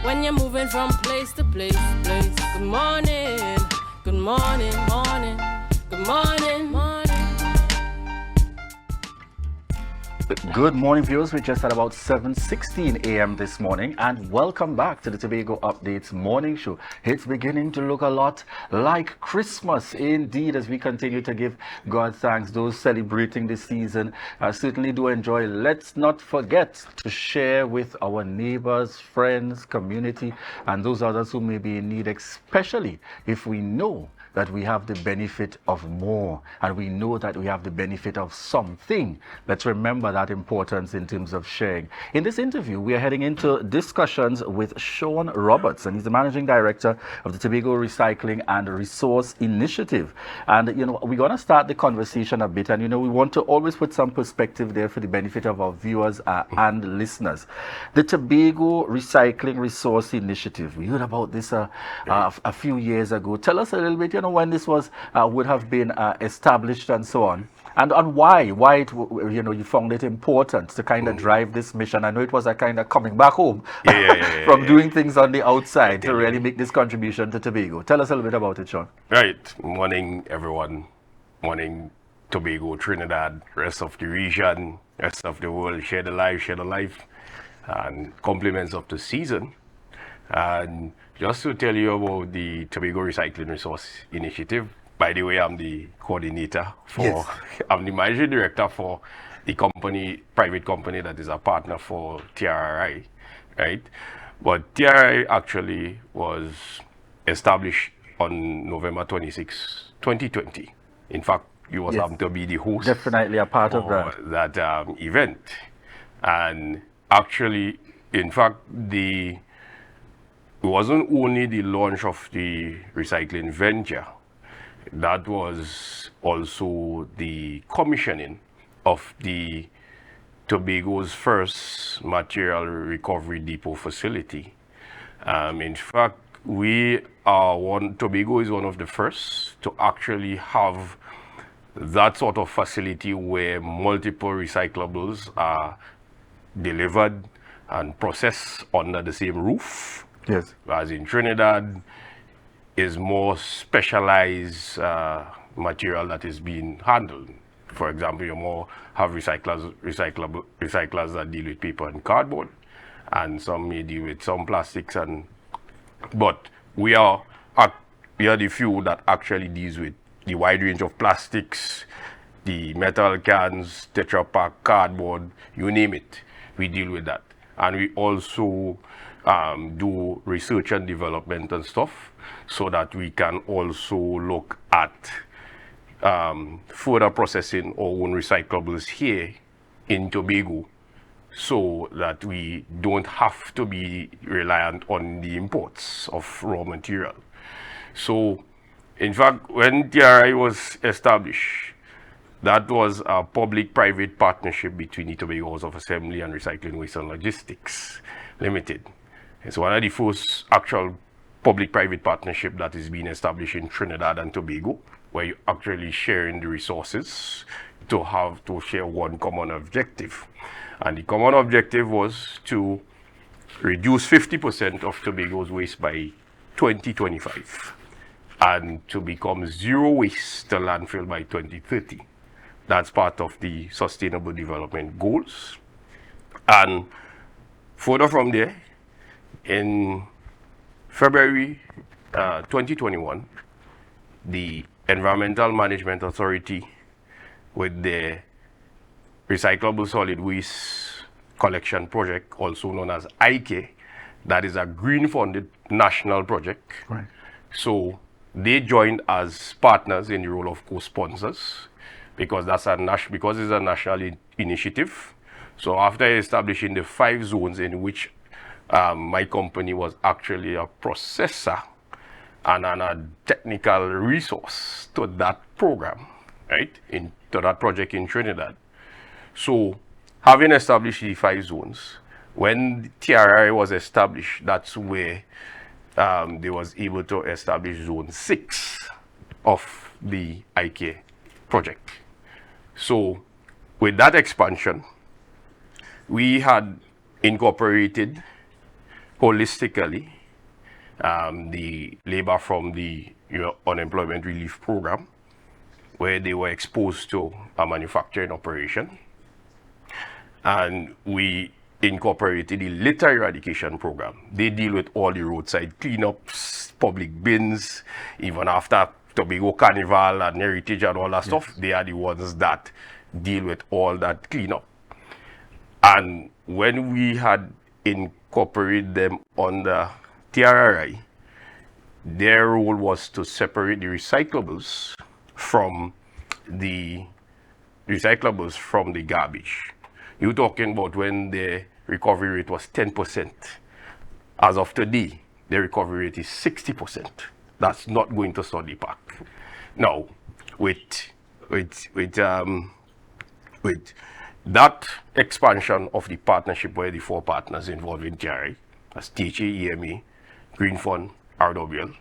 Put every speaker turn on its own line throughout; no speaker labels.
when you're moving from place to place. Good morning, good morning, morning, good morning, morning.
Good morning, viewers. We just at about 7:16 a.m. this morning, and welcome back to the Tobago Updates morning show. It's beginning to look a lot like Christmas, indeed, as we continue to give God thanks. Those celebrating this season certainly do enjoy. Let's not forget to share with our neighbors, friends, community, and those others who may be in need, especially if we know that we have the benefit of more, and we know that we have the benefit of something. Let's remember that importance in terms of sharing. In this interview, we are heading into discussions with Shawn Roberts, and he's the Managing Director of the Tobago Recycling and Resource Initiative. And, we're going to start the conversation a bit, and, we want to always put some perspective there for the benefit of our viewers and listeners. The Tobago Recycling Resource Initiative, we heard about this a few years ago. Tell us a little bit, when this was would have been established and so on, and on why it you found it important to kind of drive this mission. I know it was a kind of coming back home from doing things on the outside to really make this contribution to Tobago. Tell us a little bit about it, Shawn.
Right. Morning, everyone. Morning, Tobago, Trinidad, rest of the region, rest of the world. Share the life, and compliments of the season. And just to tell you about the Tobago Recycling Resource Initiative, by the way, I'm the coordinator I'm the managing director for the private company that is a partner for T.R.R.I, right? But T.R.R.I actually was established on November 26, 2020. In fact, you was happen to be the host.
Definitely a part of
that event. And actually, in fact, it wasn't only the launch of the recycling venture, that was also the commissioning of the Tobago's first material recovery depot facility. In fact, Tobago is one of the first to actually have that sort of facility where multiple recyclables are delivered and processed under the same roof.
Yes.
Whereas in Trinidad is more specialized material that is being handled. For example, you more have recyclers that deal with paper and cardboard, and some may deal with some plastics. But we are the few that actually deals with the wide range of plastics, the metal cans, Tetra Pak, cardboard, you name it. We deal with that, and we also do research and development and stuff, so that we can also look at further processing our own recyclables here in Tobago, so that we don't have to be reliant on the imports of raw material. So, in fact, when T.R.R.I was established, that was a public-private partnership between the Tobago House of Assembly and Recycling, Waste and Logistics Limited. It's one of the first actual public-private partnership that is being established in Trinidad and Tobago, where you're actually sharing the resources to share one common objective. And the common objective was to reduce 50% of Tobago's waste by 2025 and to become zero waste to landfill by 2030. That's part of the Sustainable Development Goals. And further from there, in February 2021, the Environmental Management Authority, with the Recyclable Solid Waste Collection Project, also known as IK, that is a green-funded national project.
Right.
So they joined as partners in the role of co-sponsors, because it's a national initiative. So after establishing the 5 zones in which my company was actually a processor and a technical resource to that program, right, to that project in Trinidad. So having established the 5 zones, when T.R.R.I was established, that's where they was able to establish zone 6 of the IK project. So with that expansion, we had incorporated holistically the labor from the unemployment relief program, where they were exposed to a manufacturing operation. And we incorporated the litter eradication program. They deal with all the roadside cleanups, public bins, even after Tobago Carnival and Heritage and all that stuff. They are the ones that deal with all that cleanup. And when we had incorporated them under T.R.R.I, their role was to separate the recyclables from the garbage. You're talking about when the recovery rate was 10%. As of today, the recovery rate is 60%. That's not going to study park. Now, with that expansion of the partnership where the 4 partners involved in T.R.R.I, as THA, EMA, Green Fund, RWL,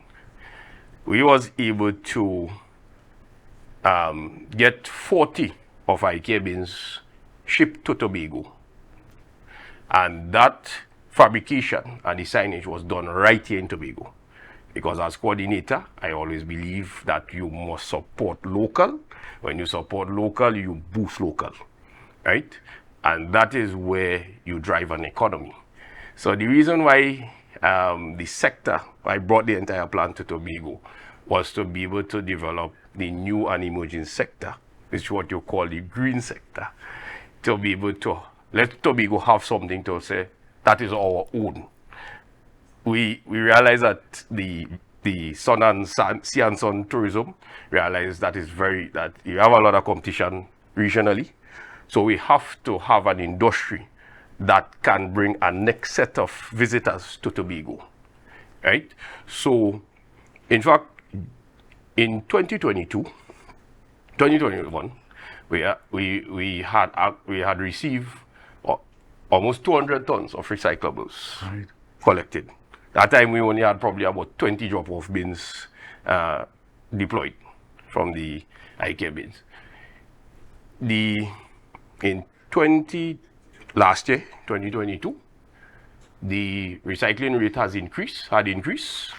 we was able to get 40 of IK bins shipped to Tobago. And that fabrication and the signage was done right here in Tobago. Because as coordinator, I always believe that you must support local. When you support local, you boost local, right? And that is where you drive an economy. So the reason why the sector, I brought the entire plan to Tobago, was to be able to develop the new and emerging sector, which is what you call the green sector, to be able to let Tobago have something to say that is our own. We realize that the sun and sea and sun tourism realize that you have a lot of competition regionally, so we have to have an industry that can bring a next set of visitors to Tobago, right? So, in fact, in 2021, we had received almost 200 tons of recyclables collected. That time we only had probably about 20 drop-off bins deployed from the IK bins. Last year, 2022, the recycling rate had increased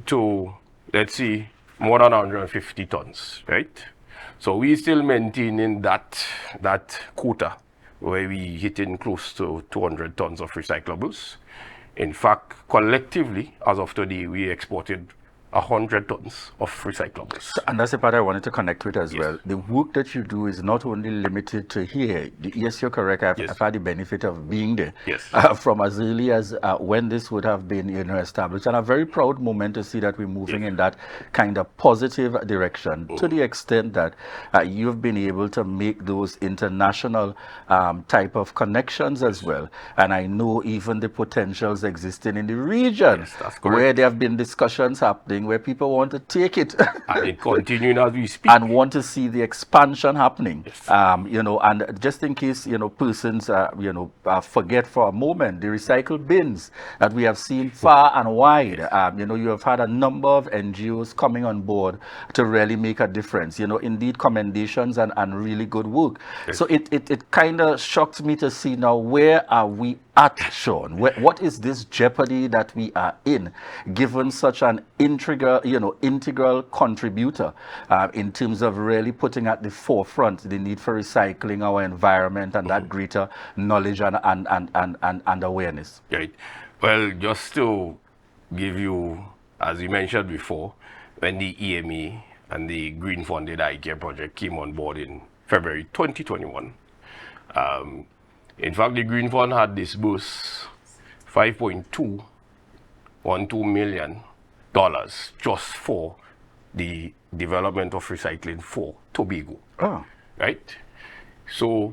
to, let's see, more than 150 tons, right? So we still maintaining that quota where we hitting close to 200 tons of recyclables. In fact, collectively, as of today, we exported 100 tons of recyclables.
And that's the part I wanted to connect with as well. The work that you do is not only limited to here. Yes, you're correct. I've had the benefit of being there from as early as when this would have been established. And a very proud moment to see that we're moving in that kind of positive direction to the extent that you've been able to make those international type of connections as well. And I know even the potentials existing in the region where there have been discussions happening where people want to take it
and it continuing as we speak
and want to see the expansion happening. And just in case persons forget for a moment, the recycled bins that we have seen far and wide, you have had a number of NGOs coming on board to really make a difference, indeed commendations and really good work. So it kind of shocked me to see now, where are we at, Shawn? What is this jeopardy that we are in, given such an integral contributor in terms of really putting at the forefront the need for recycling our environment and that greater knowledge and awareness?
Right. Well, just to give you, as you mentioned before, when the EMA and the Green Funded Eye Care project came on board in February 2021, in fact, the Green Fund had disbursed $5.212 million just for the development of recycling for Tobago. Right? So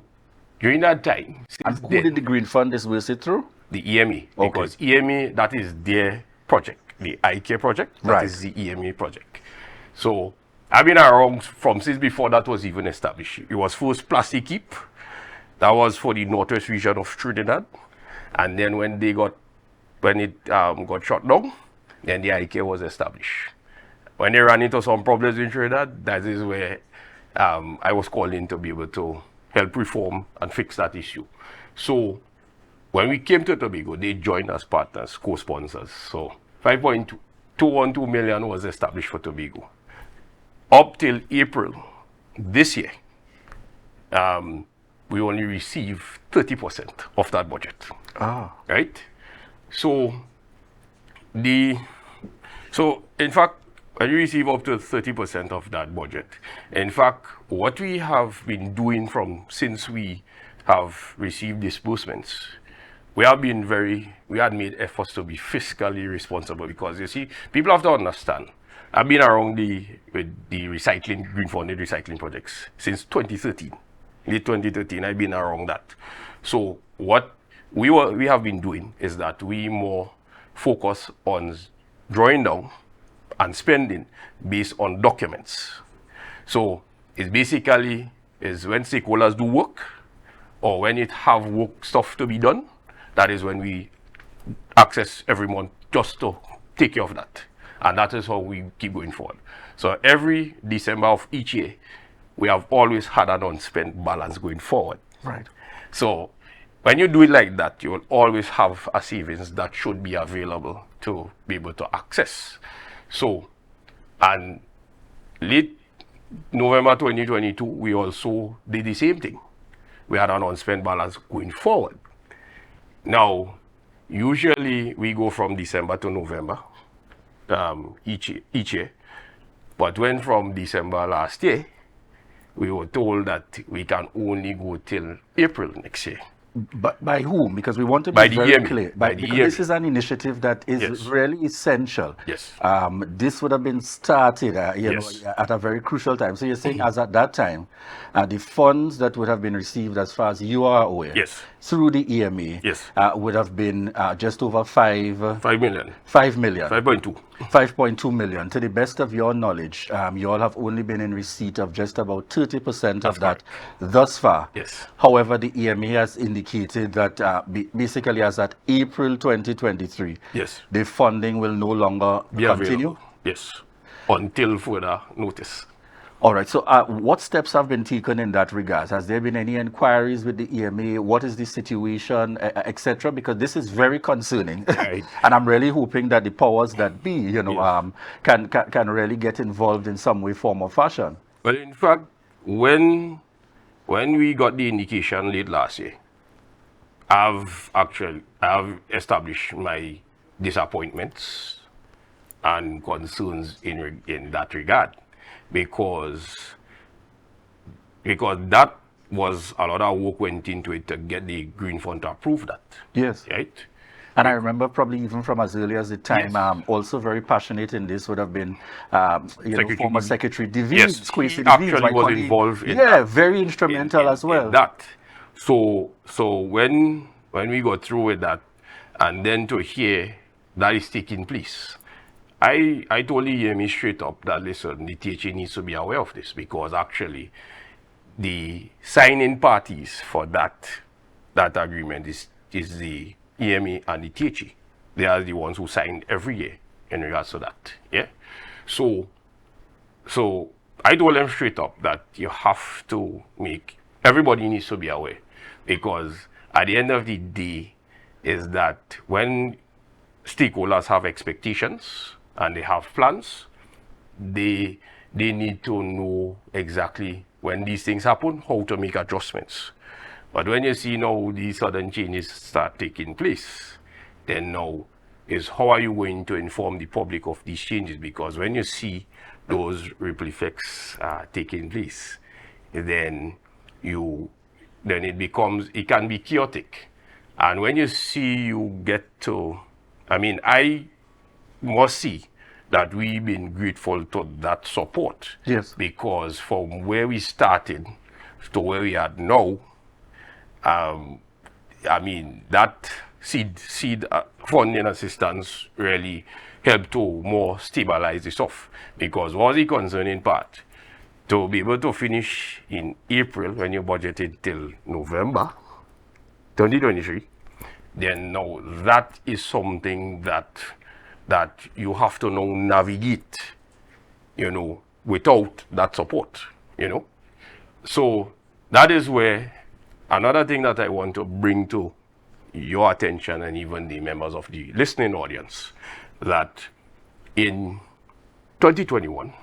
during that time,
and who did the Green Fund disburse it through?
The EMA. Because EMA, that is their project. The IK project, that is the EMA project. So I've been around since before that was even established. It was first Plastic Keep. That was for the northwest region of Trinidad. And then when it got shut down, then the IK was established. When they ran into some problems in Trinidad, that is where I was called in to be able to help reform and fix that issue. So when we came to Tobago, they joined as partners, co-sponsors. So 5.212 million was established for Tobago. Up till April this year, we only received 30% of that budget. Right? So in fact, when you receive up to 30% of that budget, in fact, what we have been doing since we have received disbursements, we had made efforts to be fiscally responsible, because you see, people have to understand, I've been around with the green funded recycling projects since 2013. Late 2013, I've been around that. So what we have been doing is that we more focus on drawing down and spending based on documents. So it's basically when stakeholders do work, or when it have work stuff to be done, that is when we access every month just to take care of that. And that is how we keep going forward. So every December of each year, we have always had an unspent balance going forward.
Right.
So when you do it like that, you will always have a savings that should be available to be able to access. So, and late November 2022, we also did the same thing. We had an unspent balance going forward. Now, usually we go from December to November each year. But when from December last year, we were told that we can only go till April next year.
But by whom? Because we want to be very
EMA.
clear.
By the
because
EMA.
this is an initiative that is really essential.
Yes.
This would have been started
Yes.
at a very crucial time. So you're saying as at that time, the funds that would have been received, as far as you are aware,
Yes.
through the EMA,
Yes.
would have been just over 5
million.
5 million.
5.2.
5.2 million. To the best of your knowledge, you all have only been in receipt of just about 30% of that thus far.
Yes.
However, the EMA has indicated that basically as at April 2023,
Yes.
the funding will no longer
Be
continue.
available. Yes. Until further notice.
All right. So what steps have been taken in that regard? Has there been any inquiries with the EMA? What is the situation, etc.? Because this is very concerning.
Right.
And I'm really hoping that the powers that be, can really get involved in some way, form, or fashion.
Well, in fact, when we got the indication late last year, I've established my disappointments and concerns in that regard, because that was a lot of work went into it to get the Green Fund to approve that.
Yes.
Right?
And I remember probably even from as early as the time,
Yes.
Also very passionate in this would have been,
Secretary
former
Devi.
Secretary Devi.
Yes, he actually was involved in that.
Very instrumental as well.
In that. So when we got through with that, and then to hear that is taking place, I told the EMA straight up that, listen, the THA needs to be aware of this, because actually the signing parties for that agreement is the EMA and the THA. They are the ones who sign every year in regards to that. Yeah. So I told them straight up that you have to everybody needs to be aware, because at the end of the day is that when stakeholders have expectations and they have plans, they need to know exactly when these things happen, how to make adjustments. But when you see now these sudden changes start taking place, then now is how are you going to inform the public of these changes? Because when you see those ripple effects taking place, then it can be chaotic. And when you see you get to, I must see that we've been grateful to that support.
Yes.
Because from where we started to where we are now, that seed funding assistance really helped to more stabilize the stuff. Because what was the concerning part? To be able to finish in April when you budgeted till November 2023, then now that is something that you have to now navigate, without that support, So that is where another thing that I want to bring to your attention and even the members of the listening audience that in 2021,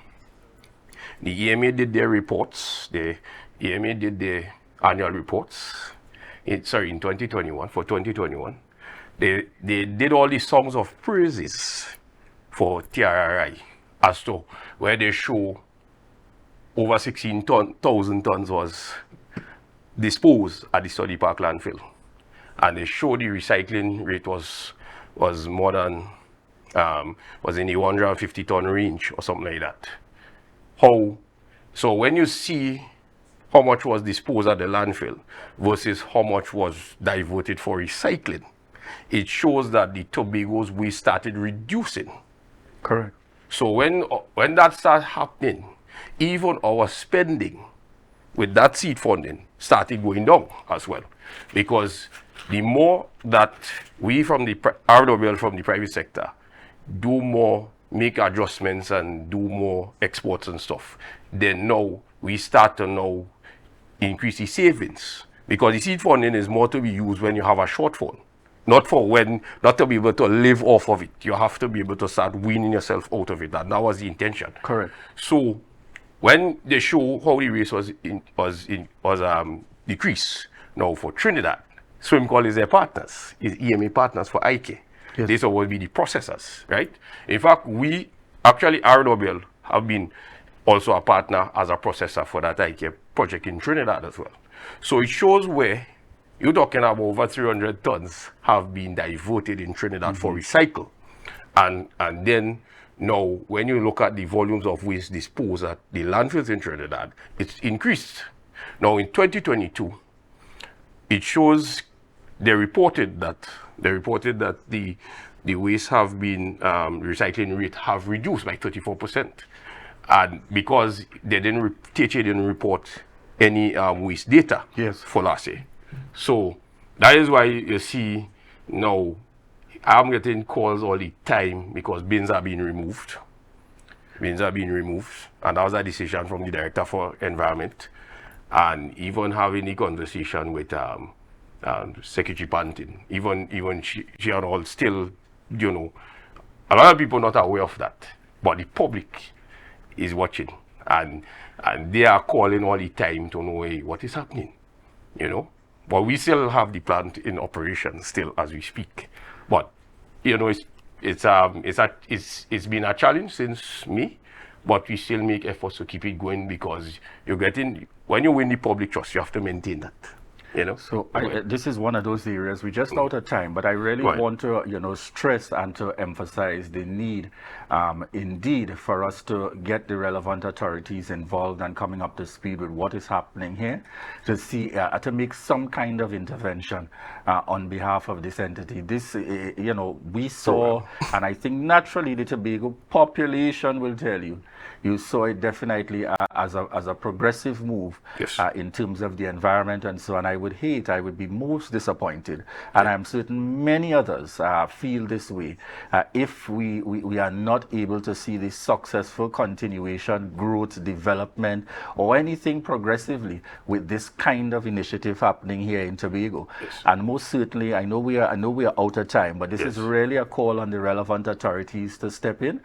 the EMA did their reports. The EMA did their annual reports. In 2021, for 2021, they did all these songs of praises for T.R.R.I. as to where they show over 16,000 tons was disposed at the Study Park landfill, and they show the recycling rate was more than was in the 150 ton range or something like that. So when you see how much was disposed at the landfill versus how much was diverted for recycling, it shows that the Tobago's waste started reducing.
Correct.
So when that started happening, even our spending with that seed funding started going down as well, because the more that we from the RWL from the private sector do more, make adjustments and do more exports and stuff, then now we start to now increase the savings, because the seed funding is more to be used when you have a shortfall, not to be able to live off of it. You have to be able to start weaning yourself out of it. That was the intention.
Correct.
So when they show how the race was decreased, now for Trinidad, Swimcall is their partners, is EMA partners for IK.
Yes.
These will be the processors, right? In fact, we actually, RWL, have been also a partner as a processor for that IK project in Trinidad as well. So it shows where you're talking about over 300 tons have been diverted in Trinidad for recycle. And then now, when you look at the volumes of waste disposed at the landfills in Trinidad, it's increased. Now, in 2022, it shows they reported that the waste have been recycling rate have reduced by 34%, and because they didn't report any waste data for last year. So that is why you see now I'm getting calls all the time because bins are being removed. And that was a decision from the Director for Environment, and even having a conversation with Secretary Pantin, even she and all still, a lot of people not aware of that, but the public is watching, and they are calling all the time to know, hey, what is happening, But we still have the plant in operation still as we speak. But it's been a challenge since May, but we still make efforts to keep it going, because when you win the public trust, you have to maintain that.
So this is one of those areas we're just out of time, but I really want to stress and to emphasize the need indeed for us to get the relevant authorities involved and coming up to speed with what is happening here, to see to make some kind of intervention on behalf of this entity. This we saw, and I think naturally the Tobago population will tell you saw it definitely as a progressive move in terms of the environment and so on. I would be most disappointed, and I'm certain many others feel this way, if we are not able to see this successful continuation, growth, development, or anything progressively with this kind of initiative happening here in Tobago. And most certainly, I know we are out of time, but this is really a call on the relevant authorities to step in.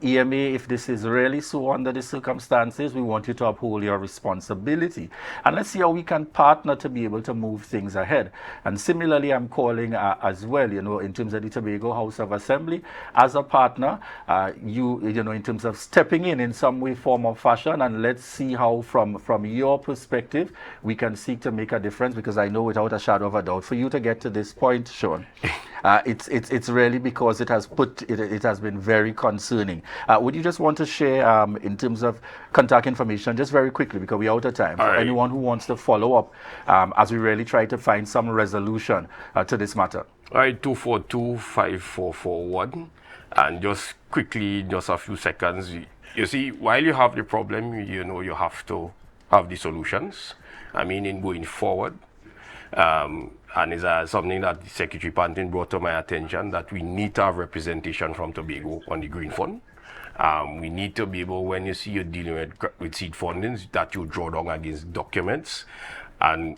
EMA, if this is really so under the circumstances, we want you to uphold your responsibility, and let's see how we can partner to be able to move things ahead. And similarly, I'm calling as well, in terms of the Tobago House of Assembly as a partner, in terms of stepping in some way, form, or fashion, and let's see how from your perspective we can seek to make a difference, because I know without a shadow of a doubt for you to get to this point, Shawn, it's really because it has been very concerning. Would you just want to share in terms of contact information just very quickly, because we're out of time, for anyone who wants to follow up as we really try to find some resolution to this matter?
All right, 242-5441, and just quickly, just a few seconds. You see, while you have the problem, you have to have the solutions. I mean, in going forward, and it's something that the Secretary Pantin brought to my attention, that we need to have representation from Tobago on the Green Fund. We need to be able, when you see you're dealing with seed fundings, that you draw down against documents, and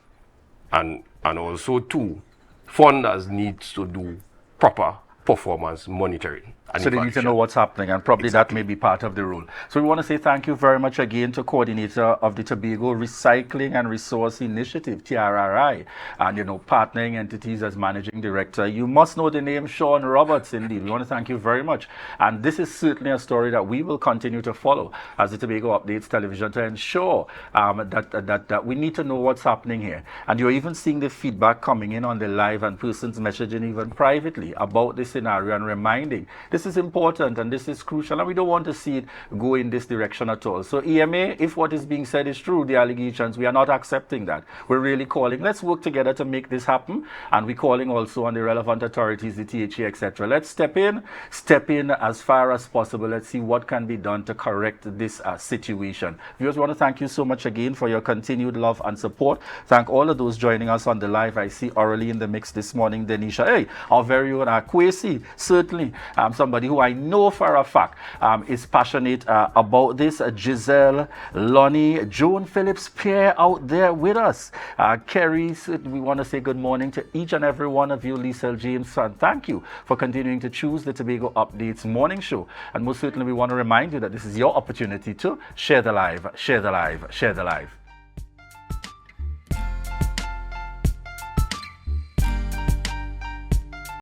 also too, funders needs to do proper performance monitoring.
So they need to know what's happening, and probably that may be part of the rule. So we want to say thank you very much again to coordinator of the Tobago Recycling and Resource Initiative, T.R.R.I, and partnering entities as managing director. You must know the name Shawn Roberts. Indeed, we want to thank you very much. And this is certainly a story that we will continue to follow as the Tobago Updates Television to ensure that we need to know what's happening here. And you're even seeing the feedback coming in on the live and persons messaging even privately about this scenario and reminding this is important and this is crucial, and we don't want to see it go in this direction at all. So EMA, if what is being said is true, the allegations, we are not accepting that. We're really calling, let's work together to make this happen, and we're calling also on the relevant authorities, the THA, etc. Let's step in as far as possible. Let's see what can be done to correct this situation. Viewers, we want to thank you so much again for your continued love and support. Thank all of those joining us on the live. I see orally in the mix this morning, Denisha. Hey, our very own Kwesi, certainly somebody who I know for a fact is passionate about this. Giselle, Lonnie, Joan Phillips, Pierre out there with us. Kerry, we want to say good morning to each and every one of you. Lisa James, and thank you for continuing to choose the Tobago Updates morning show. And most certainly we want to remind you that this is your opportunity to share the live, share the live, share the live.